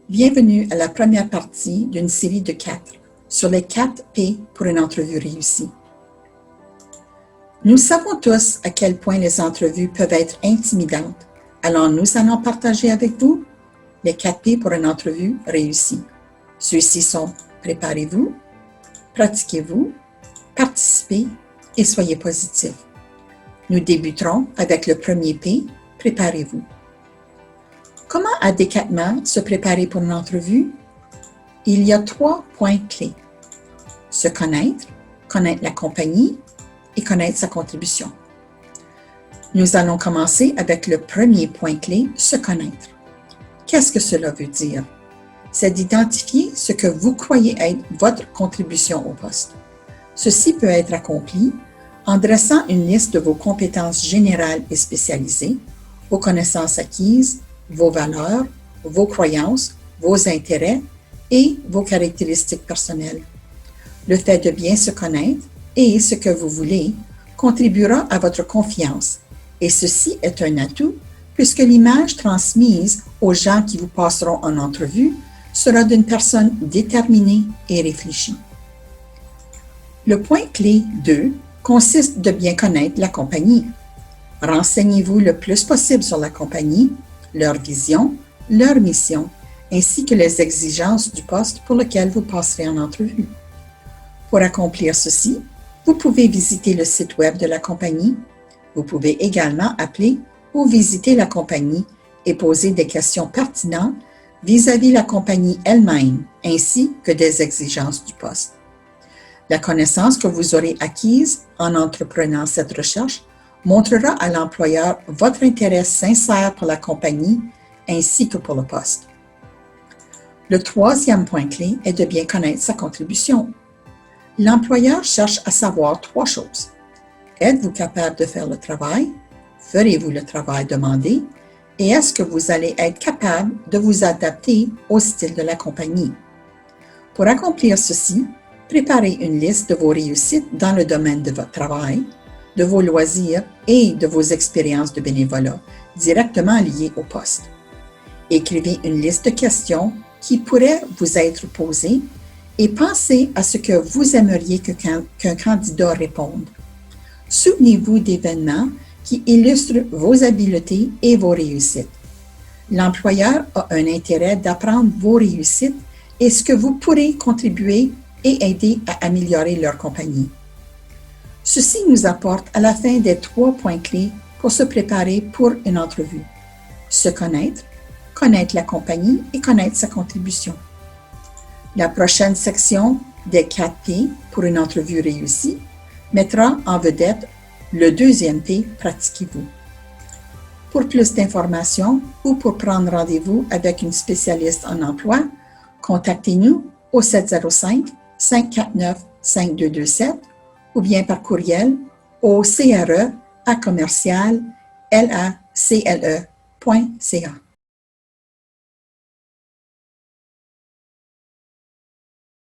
Bienvenue à la première partie d'une série de 4 sur les 4 P pour une entrevue réussie. Nous savons tous à quel point les entrevues peuvent être intimidantes, alors nous allons partager avec vous les 4 P pour une entrevue réussie. Ceux-ci sont préparez-vous, pratiquez-vous, participez et soyez positif. Nous débuterons avec le premier P, préparez-vous. Comment adéquatement se préparer pour une entrevue? Il y a 3 points clés. Se connaître, connaître la compagnie et connaître sa contribution. Nous allons commencer avec le premier point clé, se connaître. Qu'est-ce que cela veut dire? C'est d'identifier ce que vous croyez être votre contribution au poste. Ceci peut être accompli en dressant une liste de vos compétences générales et spécialisées, vos connaissances acquises, vos valeurs, vos croyances, vos intérêts et vos caractéristiques personnelles. Le fait de bien se connaître et ce que vous voulez contribuera à votre confiance et ceci est un atout puisque l'image transmise aux gens qui vous passeront en entrevue sera d'une personne déterminée et réfléchie. Le point clé 2 consiste de bien connaître la compagnie. Renseignez-vous le plus possible sur la compagnie, leur vision, leur mission, ainsi que les exigences du poste pour lequel vous passerez en entrevue. Pour accomplir ceci, vous pouvez visiter le site web de la compagnie. Vous pouvez également appeler ou visiter la compagnie et poser des questions pertinentes vis-à-vis la compagnie elle-même, ainsi que des exigences du poste. La connaissance que vous aurez acquise en entreprenant cette recherche montrera à l'employeur votre intérêt sincère pour la compagnie ainsi que pour le poste. Le troisième point clé est de bien connaître sa contribution. L'employeur cherche à savoir 3 choses. Êtes-vous capable de faire le travail? Ferez-vous le travail demandé? Et est-ce que vous allez être capable de vous adapter au style de la compagnie? Pour accomplir ceci, préparez une liste de vos réussites dans le domaine de votre travail, de vos loisirs et de vos expériences de bénévolat directement liées au poste. Écrivez une liste de questions qui pourraient vous être posées et pensez à ce que vous aimeriez qu'un candidat réponde. Souvenez-vous d'événements qui illustrent vos habiletés et vos réussites. L'employeur a un intérêt d'apprendre vos réussites et ce que vous pourrez contribuer et aider à améliorer leur compagnie. Ceci nous apporte à la fin des 3 points clés pour se préparer pour une entrevue. Se connaître, connaître la compagnie et connaître sa contribution. La prochaine section des 4 P pour une entrevue réussie mettra en vedette le deuxième P, pratiquez-vous. Pour plus d'informations ou pour prendre rendez-vous avec une spécialiste en emploi, contactez-nous au 705-549-5227 ou bien par courriel au CRE@lacle.ca.